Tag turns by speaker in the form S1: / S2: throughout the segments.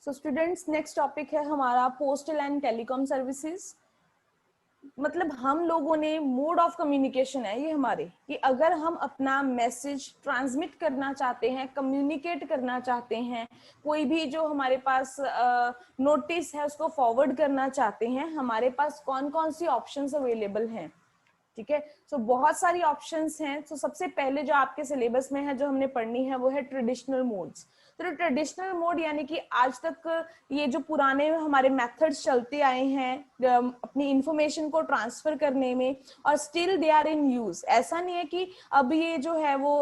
S1: So students, next topic है हमारा postal and telecom services. मतलब हम लोगों ने मोड ऑफ कम्युनिकेशन है ये हमारे, कि अगर हम अपना मैसेज ट्रांसमिट करना चाहते हैं, कम्युनिकेट करना चाहते हैं, कोई भी जो हमारे पास नोटिस है उसको फॉरवर्ड करना चाहते हैं, हमारे पास कौन कौन सी ऑप्शंस अवेलेबल हैं। ठीक है, सो बहुत सारी ऑप्शंस हैं। तो सबसे पहले जो आपके सिलेबस में है, जो हमने पढ़नी है, वो है ट्रेडिशनल मोड्स। तो ट्रेडिशनल मोड यानी कि आज तक ये जो पुराने हमारे मेथड्स चलते आए हैं अपनी इंफॉर्मेशन को ट्रांसफर करने में, और still they are in use. ऐसा नहीं है कि अब ये जो है वो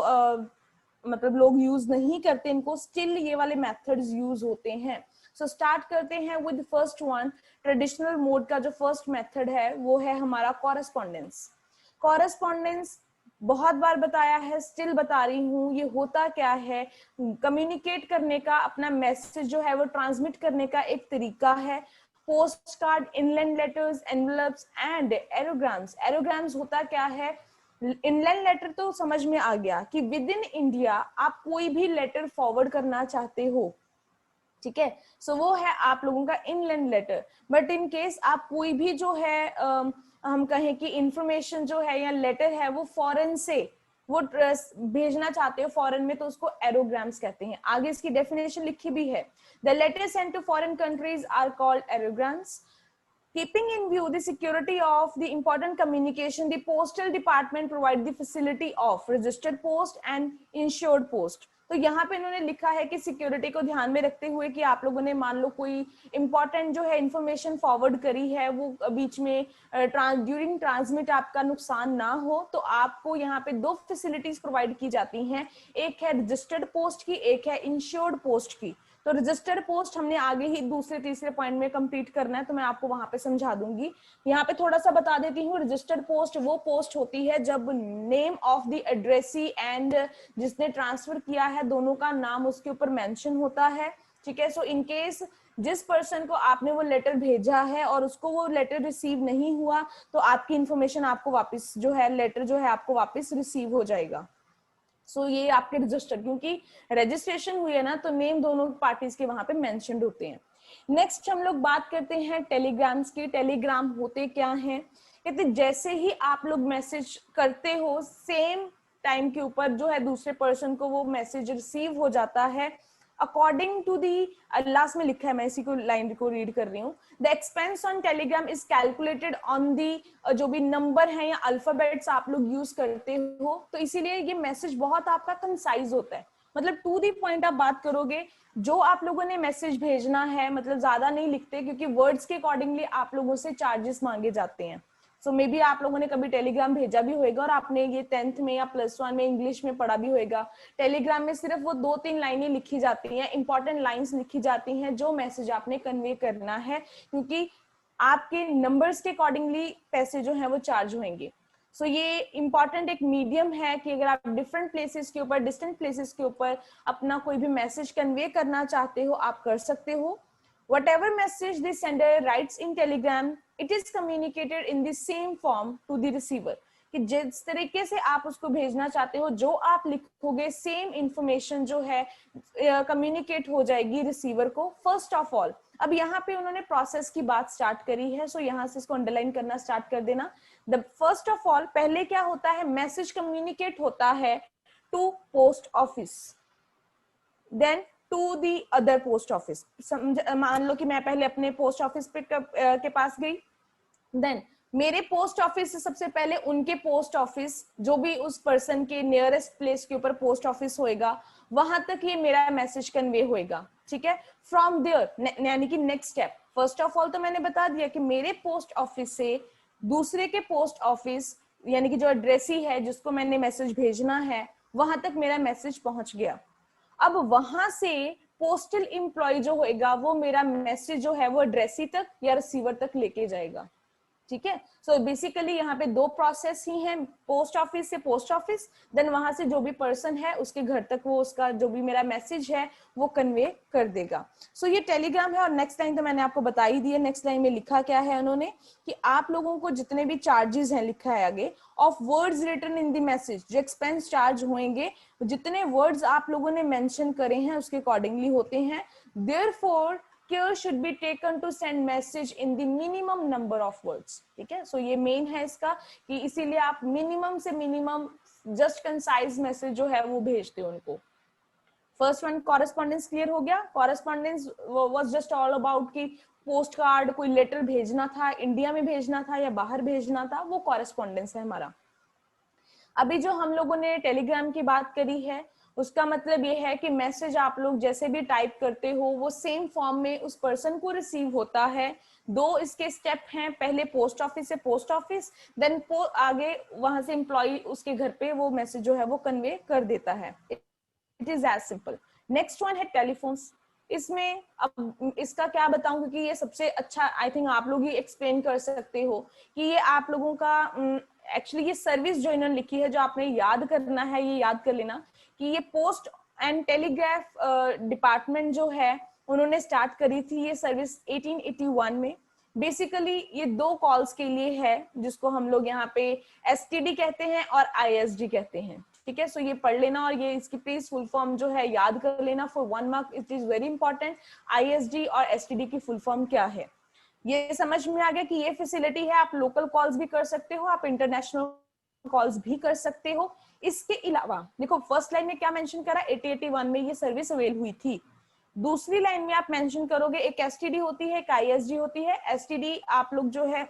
S1: मतलब लोग यूज नहीं करते इनको, स्टिल ये वाले मेथड्स यूज होते हैं। सो स्टार्ट करते हैं with first one. Traditional mode का जो फर्स्ट मेथड है वो है हमारा कॉरेस्पॉन्डेंस। कॉरेस्पॉन्डेंस बहुत बार बताया है, स्टिल बता रही हूँ। ये होता क्या है, कम्युनिकेट करने का, अपना मैसेज जो है वो ट्रांसमिट करने का एक तरीका है। Post card, inland letters, envelopes and aerograms. Aerograms होता क्या है, इनलैंड लेटर तो समझ में आ गया कि विद इन इंडिया आप कोई भी लेटर फॉरवर्ड करना चाहते हो, ठीक है, सो वो है आप लोगों का inland letter. But in case आप कोई भी जो है हम कहें कि इंफॉर्मेशन जो है या लेटर है वो फॉरेन से वो भेजना चाहते हो फॉरेन में, तो उसको एरोग्राम्स कहते हैं। आगे इसकी डेफिनेशन लिखी भी है। The letter sent to foreign countries are called aerograms. Keeping in view the security of the important communication, the postal department provide the facility of registered post and insured post. तो यहाँ पे इन्होंने लिखा है कि सिक्योरिटी को ध्यान में रखते हुए कि आप लोगों ने मान लो कोई इंपॉर्टेंट जो है इंफॉर्मेशन फॉरवर्ड करी है, वो बीच में ड्यूरिंग ट्रांसमिट आपका नुकसान ना हो, तो आपको यहाँ पे दो फैसिलिटीज प्रोवाइड की जाती हैं। एक है रजिस्टर्ड पोस्ट की, एक है इंश्योर्ड पोस्ट की। तो रजिस्टर्ड पोस्ट हमने आगे ही दूसरे तीसरे पॉइंट में कंप्लीट करना है, तो मैं आपको वहां पे समझा दूंगी। यहाँ पे थोड़ा सा बता देती हूँ। रजिस्टर्ड पोस्ट वो पोस्ट होती है जब name of the addressee and जिसने ट्रांसफर किया है, दोनों का नाम उसके ऊपर मेंशन होता है। ठीक है, सो इन केस जिस पर्सन को आपने वो लेटर भेजा है और उसको वो लेटर रिसीव नहीं हुआ, तो आपकी इंफॉर्मेशन आपको वापस जो है, लेटर जो है आपको वापस रिसीव हो जाएगा। सो ये आपके रजिस्टर, क्योंकि रजिस्ट्रेशन हुई है ना, तो नेम दोनों पार्टीज के वहां पे मेंशन्ड होते हैं। नेक्स्ट हम लोग बात करते हैं टेलीग्राम्स की। टेलीग्राम होते क्या हैं, कहते जैसे ही आप लोग मैसेज करते हो, सेम टाइम के ऊपर जो है दूसरे पर्सन को वो मैसेज रिसीव हो जाता है। अकॉर्डिंग टू दी, लास्ट में लिखा है, मैं इसी को लाइन को रीड कर रही हूँ। The expense on Telegram is calculated on the, जो भी नंबर है या अल्फाबेट्स आप लोग यूज करते हो, तो इसीलिए ये मैसेज बहुत आपका कंसाइज होता है। मतलब टू दी पॉइंट आप बात करोगे। जो आप लोगों ने मैसेज भेजना है, मतलब ज्यादा नहीं लिखते, क्योंकि वर्ड्स के अकॉर्डिंगली आप लोगों से चार्जेस मांगे जाते हैं। सो मे बी आप लोगों ने कभी टेलीग्राम भेजा भी होगा और आपने ये 10th में या +1 में इंग्लिश में पढ़ा भी होगा। टेलीग्राम में सिर्फ वो 2-3 लाइनें लिखी जाती हैं, इंपॉर्टेंट लाइंस लिखी जाती हैं जो मैसेज आपने कन्वे करना है, क्योंकि आपके नंबर्स के अकॉर्डिंगली पैसे जो है वो चार्ज होंगे। सो ये इंपॉर्टेंट एक मीडियम है कि अगर आप डिफरेंट प्लेसेस के ऊपर, डिस्टेंट प्लेसेस के ऊपर अपना कोई भी मैसेज कन्वे करना चाहते हो, आप कर सकते हो। Whatever message the sender writes in Telegram, it is communicated in the same form to the receiver. कि जिस तरीके से आप उसको भेजना चाहते हो, जो आप लिखोगे, सेम इंफॉर्मेशन जो है कम्युनिकेट हो जाएगी रिसीवर को। फर्स्ट ऑफ ऑल, अब यहाँ पे उन्होंने प्रोसेस की बात स्टार्ट करी है, सो यहाँ से इसको अंडरलाइन करना स्टार्ट कर देना। द फर्स्ट ऑफ ऑल, पहले क्या होता है, मैसेज कम्युनिकेट होता है to post office, then to the other post office. मान लो कि मैं पहले अपने पोस्ट ऑफिस के पास गई, देन मेरे पोस्ट ऑफिस से सबसे पहले उनके पोस्ट ऑफिस, जो भी उस पर्सन के नियरेस्ट प्लेस के ऊपर पोस्ट ऑफिस होएगा, वहां तक ये मेरा मैसेज कन्वे होएगा। ठीक है, फ्रॉम देयर यानी कि next step. First of all तो मैंने बता दिया कि मेरे पोस्ट ऑफिस से दूसरे के पोस्ट ऑफिस, यानी कि जो एड्रेसी है जिसको मैंने मैसेज भेजना है, वहां तक मेरा मैसेज पहुंच गया। अब वहां से पोस्टल एम्प्लॉय जो होएगा वो मेरा मैसेज जो है वो एड्रेसी तक या रिसीवर तक लेके जाएगा। ठीक है, सो बेसिकली यहाँ पे दो प्रोसेस ही हैं, पोस्ट ऑफिस से पोस्ट ऑफिस, देन वहां से जो भी पर्सन है उसके घर तक वो उसका जो भी मेरा मैसेज है वो कन्वे कर देगा। सो ये टेलीग्राम है। और नेक्स्ट लाइन तो मैंने आपको बता ही दी है। नेक्स्ट लाइन में लिखा क्या है उन्होंने, कि आप लोगों को जितने भी चार्जेस हैं, लिखा है आगे, of words written in the message, जो एक्सपेंस चार्ज होंगे, जितने वर्ड्स आप लोगों ने मेंशन करे हैं उसके अकॉर्डिंगली होते हैं। Therefore care should be taken to send message in the minimum number of words, ठीक है। सो ये मेन है इसका कि इसीलिए आप मिनिमम से मिनिमम जस्ट कंसाइज मैसेज जो है वो भेजते हो उनको। फर्स्ट वन कॉरेस्पॉन्डेंस क्लियर हो गया। Correspondence was just all about कि पोस्ट कार्ड कोई लेटर भेजना था, इंडिया में भेजना था या बाहर भेजना था, वो कॉरेस्पॉन्डेंस है हमारा। अभी जो हम लोगों ने टेलीग्राम की बात करी है उसका मतलब ये है कि मैसेज आप लोग जैसे भी टाइप करते हो वो सेम फॉर्म में उस पर्सन को रिसीव होता है। दो इसके स्टेप हैं, पहले पोस्ट ऑफिस से पोस्ट ऑफिस, देन आगे वहां से एम्प्लॉय उसके घर पे वो मैसेज जो है वो कन्वे कर देता है। It is as simple. Next one है टेलीफोन्स। इसमें अब इसका क्या बताऊं क्योंकि ये सबसे अच्छा आई थिंक आप लोग ही एक्सप्लेन कर सकते हो कि ये आप लोगों का एक्चुअली ये सर्विस जो इन्होंने लिखी है जो आपने याद करना है, ये याद कर लेना कि ये पोस्ट एंड टेलीग्राफ डिपार्टमेंट जो है उन्होंने स्टार्ट करी थी ये सर्विस 1881 में। बेसिकली ये दो कॉल्स के लिए है जिसको हम लोग यहाँ पे एसटीडी कहते हैं और आईएसडी कहते हैं, ठीक है। सो ये पढ़ लेना और ये इसकी प्लीज फुल फॉर्म जो है याद कर लेना for 1 mark, it is very important. ISD और एसटीडी की फुल फॉर्म क्या है ये समझ में आ गया कि ये फैसिलिटी है, आप लोकल कॉल्स भी कर सकते हो, आप इंटरनेशनल कॉल्स भी कर सकते हो। इसके अलावा देखो फर्स्ट लाइन में क्या मेंशन करा, 1881 में ये सर्विस अवेल हुई थी। दूसरी लाइन में आप मेंशन करोगे एक एसटीडी होती है, एक आईएसडी होती है। एसटीडी आप लोग जो है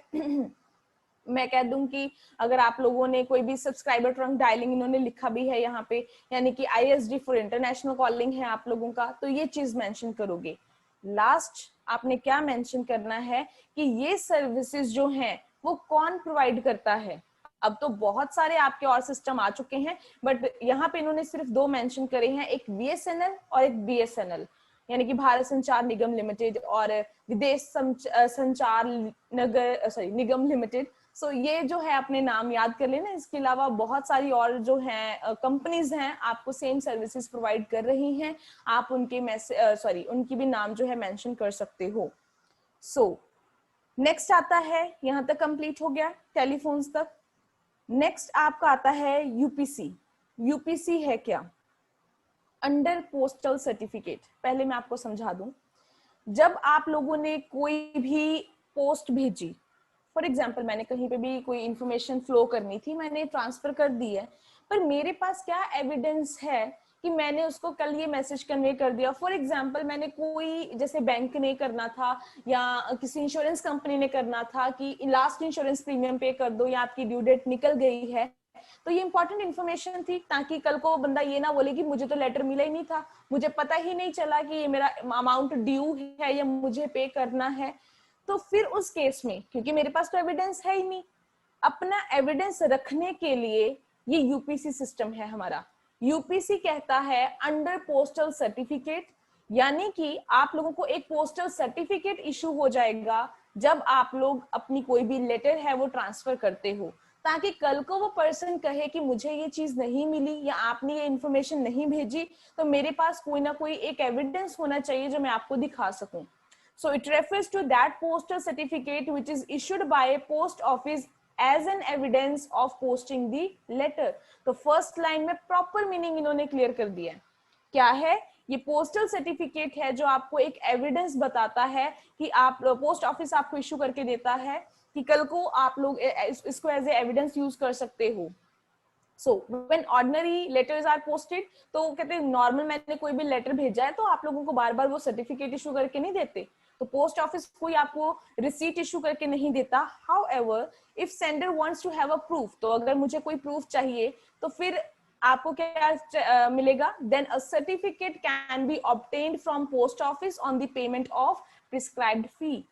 S1: मैं कह दूं कि अगर आप लोगों ने कोई भी सब्सक्राइबर ट्रंक डायलिंग इन्होंने लिखा भी है यहाँ पे, यानी कि आईएसडी फॉर इंटरनेशनल कॉलिंग है आप लोगों का, तो ये चीज मेंशन करोगे। लास्ट आपने क्या मेंशन करना है कि ये सर्विसेज जो हैं वो कौन प्रोवाइड करता है। अब तो बहुत सारे आपके और सिस्टम आ चुके हैं बट यहाँ पे इन्होंने सिर्फ दो मेंशन करे हैं, एक बीएसएनएल और एक बीएसएनएल यानी कि भारत संचार निगम लिमिटेड और विदेश संचार निगम लिमिटेड। सो ये जो है अपने नाम याद कर लेना। इसके अलावा बहुत सारी और जो हैं कंपनीज हैं आपको सेम सर्विसेज प्रोवाइड कर रही हैं, आप उनके उनकी भी नाम जो है मेंशन कर सकते हो। सो नेक्स्ट आता है, यहाँ तक कंप्लीट हो गया टेलीफोन्स तक। नेक्स्ट आपका आता है यूपीसी। यूपीसी है क्या? Under postal certificate. पहले मैं आपको समझा दूं, जब आप लोगों ने कोई भी पोस्ट भेजी, फॉर एग्जाम्पल मैंने कहीं पे भी कोई इंफॉर्मेशन फ्लो करनी थी, मैंने ट्रांसफर कर दी है, पर मेरे पास क्या एविडेंस है कि मैंने उसको कल ये मैसेज कन्वे कर दिया। फॉर एग्जाम्पल मैंने कोई जैसे बैंक ने करना था या किसी इंश्योरेंस कंपनी ने करना था कि लास्ट इंश्योरेंस प्रीमियम पे कर दो या आपकी ड्यू डेट निकल गई है, तो ये इंपॉर्टेंट इन्फॉर्मेशन थी ताकि कल को बंदा ये ना बोले कि मुझे तो लेटर मिला ही नहीं था, मुझे पता ही नहीं चला कि ये मेरा अमाउंट ड्यू है या मुझे पे करना है। तो फिर उस केस में क्योंकि मेरे पास तो एविडेंस है ही नहीं, अपना एविडेंस रखने के लिए ये यूपीसी सिस्टम है हमारा। यूपीसी कहता है अंडर पोस्टल सर्टिफिकेट, यानी कि आप लोगों को एक पोस्टल सर्टिफिकेट इशू हो जाएगा जब आप लोग अपनी कोई भी लेटर है वो ट्रांसफर करते हो, ताकि कल को वो पर्सन कहे कि मुझे ये चीज नहीं मिली या आपने ये इन्फॉर्मेशन नहीं भेजी, तो मेरे पास कोई ना कोई एक एविडेंस होना चाहिए जो मैं आपको दिखा सकूं। So it refers to that postal certificate which is issued by a post office as an evidence of posting the letter. तो फर्स्ट लाइन में प्रॉपर मीनिंग इन्होंने क्लियर कर दिया है। क्या है ये? पोस्टल सर्टिफिकेट है जो आपको एक एविडेंस बताता है कि आप पोस्ट ऑफिस आपको इशू करके देता है कि कल को आप लोग इसको एज ए एविडेंस यूज कर सकते हो। So when ordinary letters are posted, तो कहते हैं नॉर्मल मैंने कोई भी लेटर भेजा है तो आप लोगों को बार बार वो सर्टिफिकेट इशू करके नहीं देते, तो पोस्ट ऑफिस कोई आपको रिसीट इशू करके नहीं देता। However if sender wants to have a proof, तो अगर मुझे कोई प्रूफ चाहिए तो फिर आपको क्या मिलेगा? Then a certificate can be obtained from post office on the payment of prescribed fee.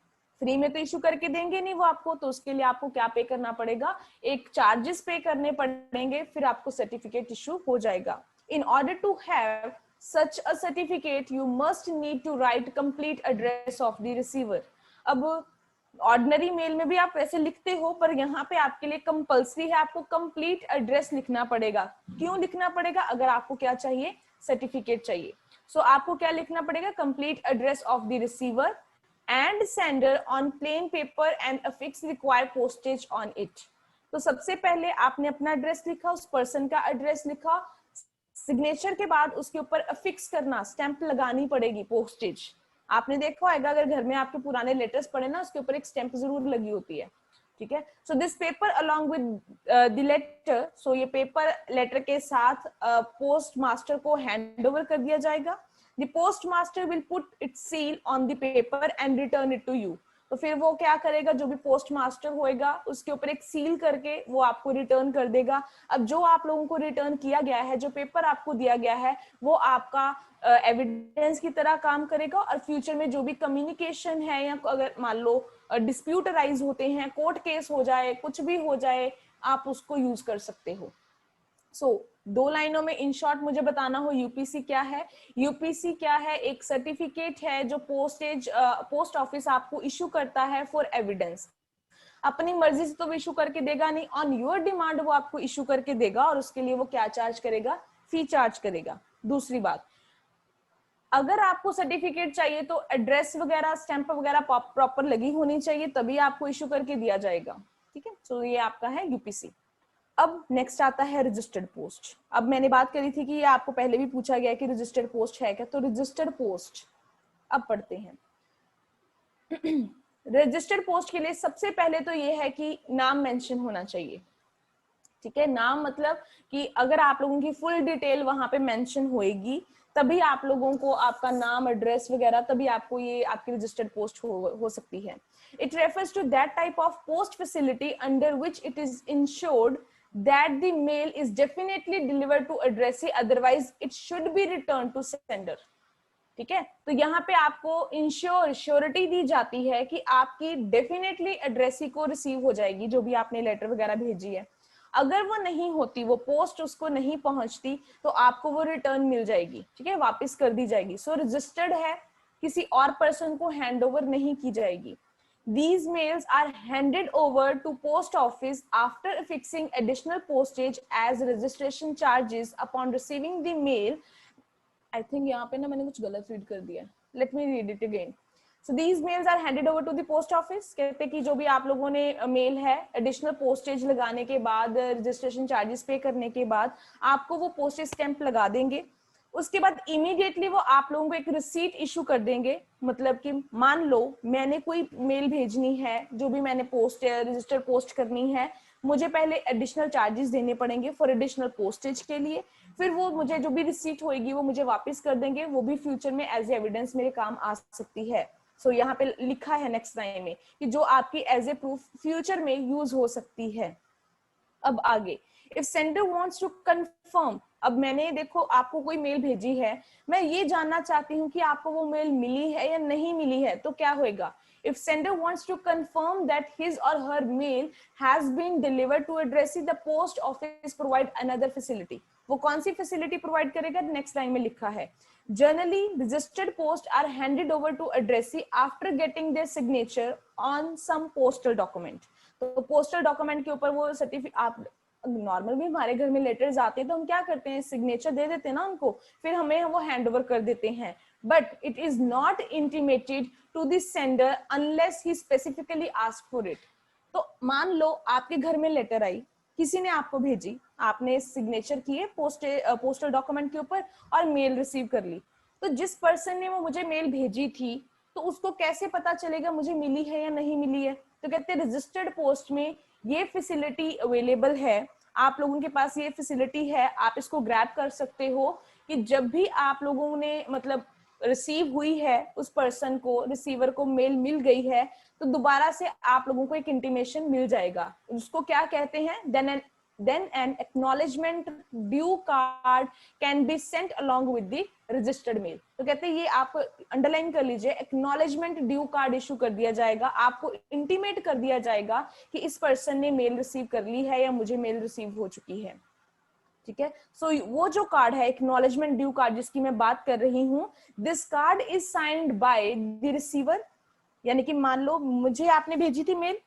S1: Free में तो इशू करके देंगे नहीं वो आपको, तो उसके लिए आपको क्या पे करना पड़ेगा? एक चार्जेस पे करने पड़ेंगे, फिर आपको सर्टिफिकेट इशू हो जाएगा। In order to have such a certificate you must need to write complete address of the receiver। अब ऑर्डिनरी मेल में भी आप वैसे लिखते हो, पर यहाँ पे आपके लिए कंपल्सरी है, आपको कंप्लीट एड्रेस लिखना पड़ेगा। क्यों लिखना पड़ेगा? अगर आपको क्या चाहिए? सर्टिफिकेट चाहिए। सो आपको क्या लिखना पड़ेगा? Complete address of the receiver and sender on plain paper and affix require postage on it। तो सबसे पहले आपने अपना एड्रेस लिखा, उस पर्सन का एड्रेस लिखा, सिग्नेचर के बाद उसके ऊपर अफिक्स करना, स्टैंप लगानी पड़ेगी, पोस्टेज आपने देखा होगा अगर घर में आपके पुराने लेटर्स पड़े ना, उसके ऊपर एक स्टैंप जरूर लगी होती है, ठीक है। So this paper along with the letter, so ये पेपर लेटर के साथ पोस्ट मास्टर को हैंड ओवर कर दिया जाएगा। The post master will put its seal on the paper and return it to you. तो फिर वो क्या करेगा, जो भी पोस्ट मास्टर होएगा उसके ऊपर एक सील करके वो आपको रिटर्न कर देगा। अब जो आप लोगों को रिटर्न किया गया है, जो पेपर आपको दिया गया है, वो आपका एविडेंस की तरह काम करेगा और फ्यूचर में जो भी कम्युनिकेशन है या अगर मान लो डिस्प्यूट अराइज होते हैं, कोर्ट केस हो जाए, कुछ भी हो जाए, आप उसको यूज कर सकते हो। सो दो लाइनों में इन शॉर्ट मुझे बताना हो यूपीसी क्या है। यूपीसी क्या है, एक सर्टिफिकेट है जो पोस्ट ऑफिस आपको इशू करता है फॉर एविडेंस। अपनी मर्जी से तो इशू करके देगा नहीं, ऑन योर डिमांड वो आपको इशू करके देगा और उसके लिए वो क्या चार्ज करेगा, फी चार्ज करेगा। दूसरी बात, अगर आपको सर्टिफिकेट चाहिए तो एड्रेस वगैरह स्टैंप वगैरह प्रॉपर लगी होनी चाहिए, तभी आपको इशू करके दिया जाएगा, ठीक है। सो ये आपका है यूपीसी। अब नेक्स्ट आता है रजिस्टर्ड पोस्ट। अब मैंने बात करी थी कि ये आपको पहले भी पूछा गया कि रजिस्टर्ड पोस्ट है क्या, तो रजिस्टर्ड पोस्ट अब पढ़ते हैं। रजिस्टर्ड पोस्ट के लिए सबसे पहले तो ये है कि नाम मेंशन होना चाहिए, ठीक है। नाम मतलब कि अगर आप लोगों की फुल डिटेल वहां पे मेंशन होएगी, तभी आप लोगों को आपका नाम, एड्रेस वगैरह, तभी आपको ये आपकी रजिस्टर्ड पोस्ट हो सकती है। It refers to that type of post facility under which it is insured that the mail is definitely delivered to addressee, otherwise it should be returned to sender, ठीक है। तो यहाँ पे आपको श्योरिटी दी जाती है कि आपकी डेफिनेटली एड्रेसी को रिसीव हो जाएगी जो भी आपने लेटर वगैरह भेजी है। अगर वो नहीं होती, वो पोस्ट उसको नहीं पहुंचती, तो आपको वो रिटर्न मिल जाएगी, ठीक है, वापस कर दी जाएगी। सो रजिस्टर्ड है, किसी और पर्सन को हैंड ओवर नहीं की जाएगी। These mails are handed over to post office after affixing additional postage as registration charges upon receiving the mail. I think यहाँ पे ना मैंने कुछ गलत रीड कर दिया। Let me read it again. So these mails are handed over to the post office. कहते कि जो भी आप लोगों ने मेल है, एडिशनल पोस्टेज लगाने के बाद, रजिस्ट्रेशन चार्जेस पे करने के बाद आपको वो पोस्टेज स्टैंप लगा देंगे। उसके बाद इमीडिएटली वो आप लोगों को एक रिसीट इशू कर देंगे। मतलब कि मान लो मैंने कोई मेल भेजनी है, जो भी मैंने पोस्ट रजिस्टर पोस्ट करनी है, मुझे पहले एडिशनल चार्जेस देने पड़ेंगे फॉर एडिशनल पोस्टेज के लिए, फिर वो मुझे जो भी रिसीट होगी वो मुझे वापस कर देंगे, वो भी फ्यूचर में एज एविडेंस मेरे काम आ सकती है। सो यहाँ पे लिखा है नेक्स्ट लाइन में कि जो आपकी एज ए प्रूफ फ्यूचर में यूज हो सकती है। अब आगे, if sender wants to confirm, अब मैंने देखो आपको कोई मेल भेजी है, मैं ये जानना चाहती हूँ कि आपको वो मेल मिली है या नहीं मिली है, तो क्या होएगा, if sender wants to confirm that his or her mail has been delivered to addressee, the post office provide another facility। वो कौन सी फैसिलिटी प्रोवाइड करेगा, नेक्स्ट लाइन में लिखा है, generally registered post are handed over to addressee after getting their signature on some postal document। तो postal document के ऊपर वो सर्टिफिकेट, आप नॉर्मल भी हमारे घर में लेटर्स आते हैं तो हम क्या करते हैं, सिग्नेचर दे देते हैं ना उनको, फिर हमें वो हैंड ओवर कर देते हैं। But it is not intimated to the sender unless he specifically ask for it. तो मान लो आपके घर में लेटर आई, किसी ने आपको भेजी, आपने सिग्नेचर किए पोस्टल डॉक्यूमेंट के ऊपर और मेल रिसीव कर ली, तो जिस पर्सन ने वो मुझे मेल भेजी थी, तो उसको कैसे पता चलेगा मुझे मिली है या नहीं मिली है। तो कहते हैं रजिस्टर्ड पोस्ट में ये फैसिलिटी अवेलेबल है, आप लोगों के पास ये फैसिलिटी है, आप इसको ग्रैब कर सकते हो कि जब भी आप लोगों ने मतलब रिसीव हुई है, उस पर्सन को, रिसीवर को मेल मिल गई है, तो दोबारा से आप लोगों को एक इंटीमेशन मिल जाएगा। उसको क्या कहते हैं, then an acknowledgement due card can be sent along with the registered mail। तो कहते हैं ये आप अंडरलाइन कर लीजिए, acknowledgement due card इशू कर दिया जाएगा, आपको इंटीमेट कर दिया जाएगा कि इस पर्सन ने मेल रिसीव कर ली है या मुझे मेल रिसीव हो चुकी है, ठीक है। सो वो जो कार्ड है, एक्नॉलेजमेंट ड्यू कार्ड जिसकी मैं बात कर रही हूँ, this card is signed by the receiver. यानी कि मान लो मुझे आपने भेजी थी मेल,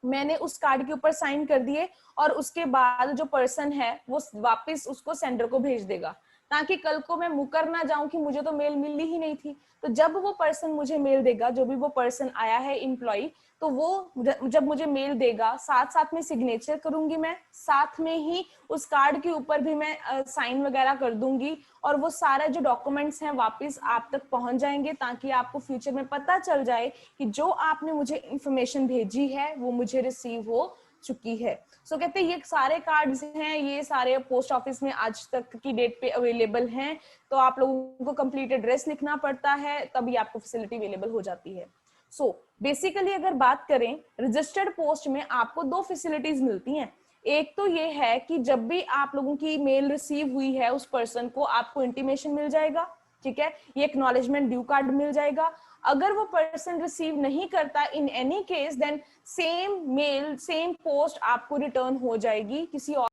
S1: मैंने उस कार्ड के ऊपर साइन कर दिए और उसके बाद जो पर्सन है वो वापस उसको सेंडर को भेज देगा। ताकि कल को मैं मुकर ना जाऊं कि मुझे तो मेल मिली ही नहीं थी। तो जब वो पर्सन मुझे मेल देगा, जो भी वो पर्सन आया है एम्प्लॉय, तो वो जब मुझे मेल देगा, साथ साथ में सिग्नेचर करूंगी मैं, साथ में ही उस कार्ड के ऊपर भी मैं साइन वगैरह कर दूंगी, और वो सारे जो डॉक्यूमेंट्स हैं वापस आप तक पहुंच जाएंगे, ताकि आपको फ्यूचर में पता चल जाए कि जो आपने मुझे इंफॉर्मेशन भेजी है वो मुझे रिसीव हो चुकी है। सो कहते हैं ये सारे कार्ड्स हैं, ये सारे पोस्ट ऑफिस में आज तक की डेट पे अवेलेबल हैं। तो आप लोगों को कंप्लीट एड्रेस लिखना पड़ता है, तभी आपको फैसिलिटी अवेलेबल हो जाती है। सो बेसिकली अगर बात करें, रजिस्टर्ड पोस्ट में आपको दो फैसिलिटीज मिलती हैं। एक तो ये है कि जब भी आप लोगों की मेल रिसीव हुई है, उस पर्सन को आपको इंटीमेशन मिल जाएगा, ठीक है, ये एक्नॉलेजमेंट ड्यू कार्ड मिल जाएगा। अगर वो पर्सन रिसीव नहीं करता in any case, then same mail same post आपको रिटर्न हो जाएगी किसी और।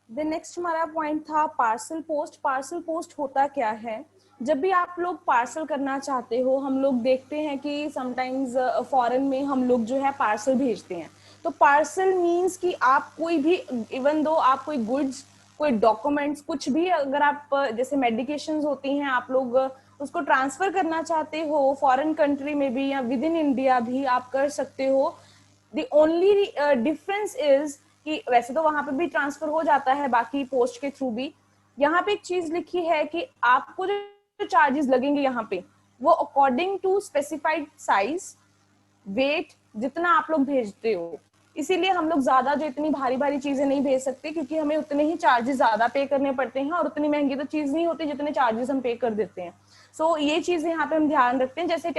S1: देन नेक्स्ट हमारा पॉइंट था पार्सल पोस्ट। पार्सल पोस्ट होता क्या है? जब भी आप लोग पार्सल करना चाहते हो, हम लोग देखते हैं कि समटाइम्स फॉरेन में हम लोग जो है पार्सल भेजते हैं। तो पार्सल मीन्स कि आप कोई भी, इवन दो आप कोई गुड्स, कोई डॉक्यूमेंट्स, कुछ भी, अगर आप जैसे मेडिकेशंस होती हैं, आप लोग उसको ट्रांसफर करना चाहते हो फॉरेन कंट्री में भी या विद इन इंडिया भी आप कर सकते हो। द ओनली डिफरेंस इज कि वैसे तो वहां पे भी ट्रांसफर हो जाता है बाकी पोस्ट के थ्रू भी। यहाँ पे एक चीज लिखी है कि आपको जो चार्जेस लगेंगे यहाँ पे, वो according to specified size, weight, जितना आप लोग भेजते हो। इसीलिए हम लोग ज्यादा जो इतनी भारी भारी चीजें नहीं भेज सकते, क्योंकि हमें उतने ही चार्जेस ज्यादा पे करने पड़ते हैं, और उतनी महंगी तो चीज नहीं होती जितने चार्जेस हम पे कर देते हैं। सो ये चीजें यहाँ पे हम ध्यान रखते हैं। जैसे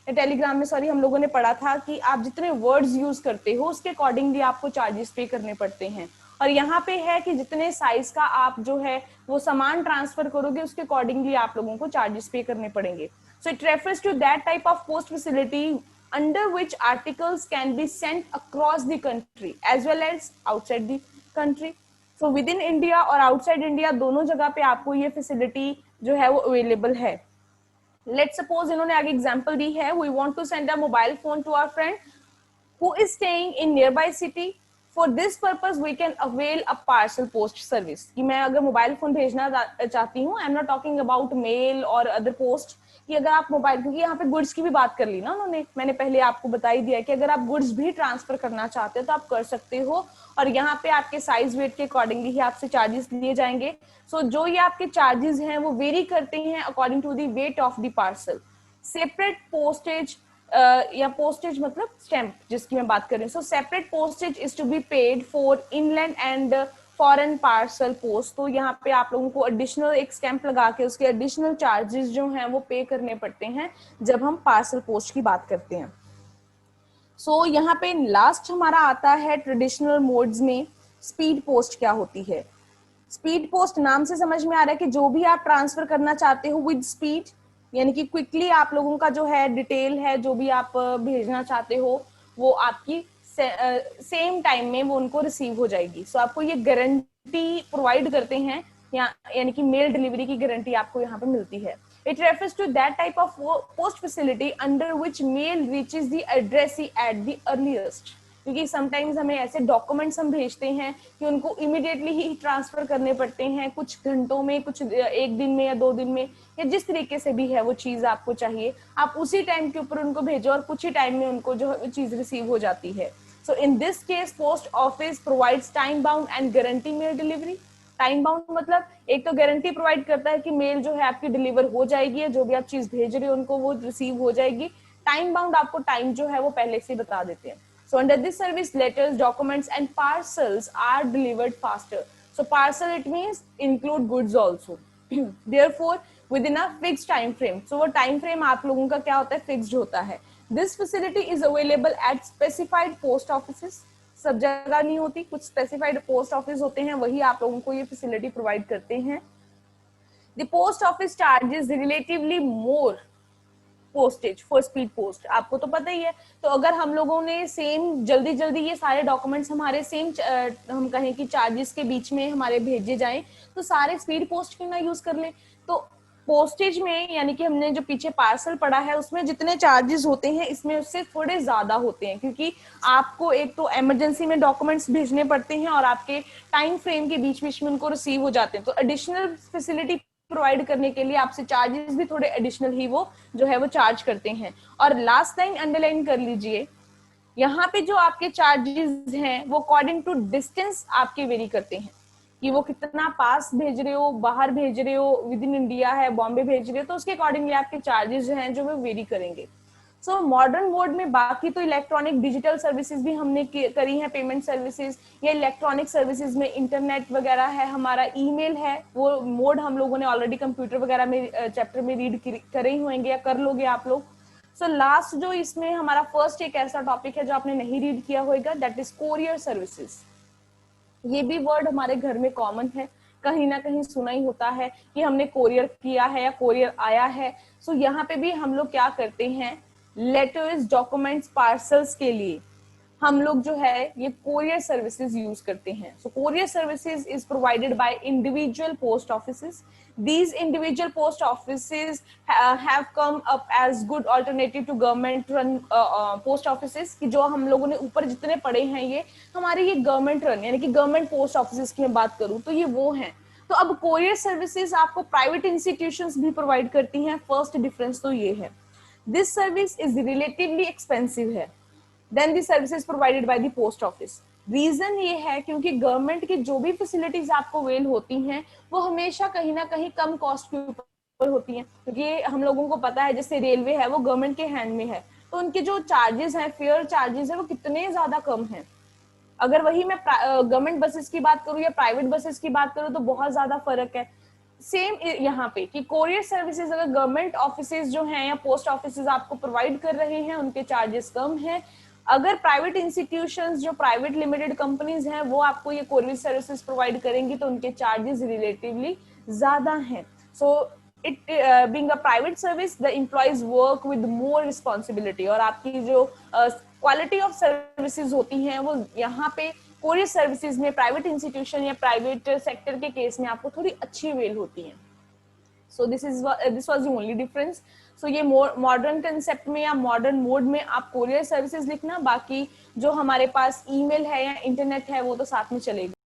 S1: टेलीग्राम में सॉरी, हम लोगों ने पढ़ा था कि आप जितने वर्ड्स यूज करते हो उसके अकॉर्डिंगली आपको चार्जेस पे करने पड़ते हैं। और यहाँ पे है कि जितने साइज का आप जो है वो सामान ट्रांसफर करोगे, उसके अकॉर्डिंगली आप लोगों को चार्जेस पे करने पड़ेंगे। So it refers to that type of post facility under which articles can be sent across the country as well as outside the country. So within India और outside India दोनों जगह पे आपको ये facility जो है वो available है। Let's suppose इन्होंने आगे example दी है, we want to send a mobile phone to our friend who is staying in nearby city. For this purpose we can avail a parcel post service. कि मैं अगर मोबाइल फोन भेजना चाहती हूँ, I am not talking about male और other post, कि अगर आप मोबाइल, क्योंकि यहाँ पे गुड्स की भी बात कर ली ना उन्होंने, मैंने पहले आपको बता ही दिया कि अगर आप गुड्स भी ट्रांसफर करना चाहते हो तो आप कर सकते हो, और यहाँ पे आपके साइज वेट के अकॉर्डिंगली ही आपसे चार्जेस लिए जाएंगे। सो जो ये आपके चार्जेस हैं वो वेरी करते हैं according to the weight of the parcel. Separate postage या पोस्टेज मतलब स्टैम्प जिसकी मैं बात कर रही हूँ। So separate postage is to be paid for inland and foreign parcel post. तो यहाँ पे आप लोगों को एडिशनल एक स्टैम्प लगा के उसके एडिशनल चार्जेस जो हैं वो पे करने पड़ते हैं जब हम पार्सल पोस्ट की बात करते हैं। सो यहाँ पे लास्ट हमारा आता है ट्रेडिशनल मोड्स में स्पीड पोस्ट क्या होती है। स्पीड पोस्ट नाम से समझ में आ रहा है कि जो भी आप ट्रांसफर करना चाहते हो विद स्पीड, यानी कि क्विकली आप लोगों का जो है डिटेल है जो भी आप भेजना चाहते हो वो आपकी सेम टाइम में वो उनको रिसीव हो जाएगी। सो आपको ये गारंटी प्रोवाइड करते हैं, यानी कि मेल डिलीवरी की गारंटी आपको यहाँ पे मिलती है। It refers to that type of post facility under which mail reaches the addressee at the earliest. क्योंकि समटाइम्स हमें ऐसे डॉक्यूमेंट्स हम भेजते हैं कि उनको इमीडिएटली ही ट्रांसफर करने पड़ते हैं, कुछ घंटों में, कुछ एक दिन में या 2 दिन में, या जिस तरीके से भी है वो चीज आपको चाहिए, आप उसी टाइम के ऊपर उनको भेजो और कुछ ही टाइम में उनको जो है चीज रिसीव हो जाती है। So in this case post office provides time bound and guarantee mail delivery. Time bound मतलब एक तो गारंटी प्रोवाइड करता है कि मेल जो है आपकी डिलीवर हो जाएगी, जो भी आप चीज भेज रहे हो उनको वो रिसीव हो जाएगी। टाइम बाउंड आपको टाइम जो है वो पहले से बता देते हैं। So under this service, letters, documents and parcels are delivered faster. So parcel it means include goods also. Therefore within a fixed time frame. So वो time frame आप लोगों का क्या होता है, fixed होता है। This facility is available at specified post offices. सब जगह नहीं होती, कुछ specified post office होते हैं, वही आप लोगों को ये facility provide करते हैं। The post office charges relatively more postage for speed post, आपको तो पता ही है। तो अगर हम लोगों ने सेम जल्दी जल्दी ये सारे डॉक्यूमेंट्स हमारे सेम हम कहें कि चार्जेस के बीच में हमारे भेजे जाएं, तो सारे स्पीड पोस्ट क्यों ना यूज कर लें। तो पोस्टेज में यानी कि हमने जो पीछे पार्सल पढ़ा है उसमें जितने चार्जेस होते हैं इसमें उससे थोड़े ज्यादा होते हैं, क्योंकि आपको एक तो इमरजेंसी में डॉक्यूमेंट्स भेजने पड़ते हैं और आपके टाइम फ्रेम के बीच बीच में उनको रिसीव हो जाते हैं, तो एडिशनल फैसिलिटी प्रोवाइड करने के लिए आपसे चार्जेस भी थोड़े एडिशनल ही वो जो है वो चार्ज करते हैं। और लास्ट लाइन अंडरलाइन कर लीजिए, यहाँ पे जो आपके चार्जेस हैं वो अकॉर्डिंग टू डिस्टेंस आपके वेरी करते हैं, कि वो कितना पास भेज रहे हो, बाहर भेज रहे हो, विद इन इंडिया है, बॉम्बे भेज रहे हो, तो उसके अकॉर्डिंगली आपके चार्जेस जो हैं जो वो वेरी करेंगे। सो मॉडर्न मोड में बाकी तो इलेक्ट्रॉनिक डिजिटल सर्विसेज भी हमने करी है, पेमेंट सर्विसेज या इलेक्ट्रॉनिक सर्विसेज में इंटरनेट वगैरह है, हमारा ईमेल है, वो मोड हम लोगों ने ऑलरेडी कंप्यूटर वगैरह में चैप्टर में रीड करे ही होंगे या कर लोगे आप लोग। सो लास्ट जो इसमें हमारा फर्स्ट एक ऐसा टॉपिक है जो आपने नहीं रीड किया होगा, दैट इज कोरियर सर्विसेज। ये भी वर्ड हमारे घर में कॉमन है, कहीं ना कहीं सुना ही होता है कि हमने कोरियर किया है या कोरियर आया है। सो यहाँ पे भी हम लोग क्या करते हैं, लेटर्स, डॉक्यूमेंट्स, पार्सल्स के लिए हम लोग जो है ये कोरियर सर्विसेज यूज करते हैं। So courier services is provided by individual post offices. These individual post offices have come up as good alternative to government run post offices, कि जो हम लोगों ने ऊपर जितने पढ़े हैं ये हमारे ये गवर्नमेंट रन यानी कि गवर्नमेंट पोस्ट ऑफिसेज की मैं बात करूं तो ये वो हैं। तो अब कोरियर सर्विसेज आपको प्राइवेट इंस्टीट्यूशंस भी प्रोवाइड करती हैं, फर्स्ट डिफरेंस तो ये है। This service is relatively expensive है then the services provided by the post office. Reason ये है क्योंकि गवर्नमेंट की जो भी फैसिलिटीज आपको अवेल होती हैं वो हमेशा कहीं ना कहीं कम कॉस्ट के ऊपर होती हैं, क्योंकि हम लोगों को पता है जैसे रेलवे है वो गवर्नमेंट के हैंड में है, तो उनके जो चार्जेस हैं, फेयर चार्जेस है, वो कितने ज्यादा कम हैं। अगर वही मैं गवर्नमेंट बसेस की बात करूं या प्राइवेट बसेस की बात करूं तो बहुत ज्यादा फर्क है। सेम यहाँ पे कि कोरियर सर्विसेज अगर गवर्नमेंट ऑफिसेज जो हैं या पोस्ट ऑफिसेज आपको प्रोवाइड कर रहे हैं उनके चार्जेस कम हैं। अगर प्राइवेट इंस्टीट्यूशंस जो प्राइवेट लिमिटेड कंपनीज हैं वो आपको ये कोरियर सर्विसेज प्रोवाइड करेंगी तो उनके चार्जेस रिलेटिवली ज्यादा हैं। So it being a private service the employees work with more responsibility, और आपकी जो क्वालिटी ऑफ सर्विसेज होती हैं वो यहाँ पे कोरियर सर्विसेज में प्राइवेट इंस्टीट्यूशन या प्राइवेट सेक्टर के केस में आपको थोड़ी अच्छी अवेल होती हैं। So this was the only difference. So ये मॉडर्न कंसेप्ट में या मॉडर्न मोड में आप कोरियर सर्विसेज लिखना, बाकी जो हमारे पास ईमेल है या इंटरनेट है वो तो साथ में चलेगा।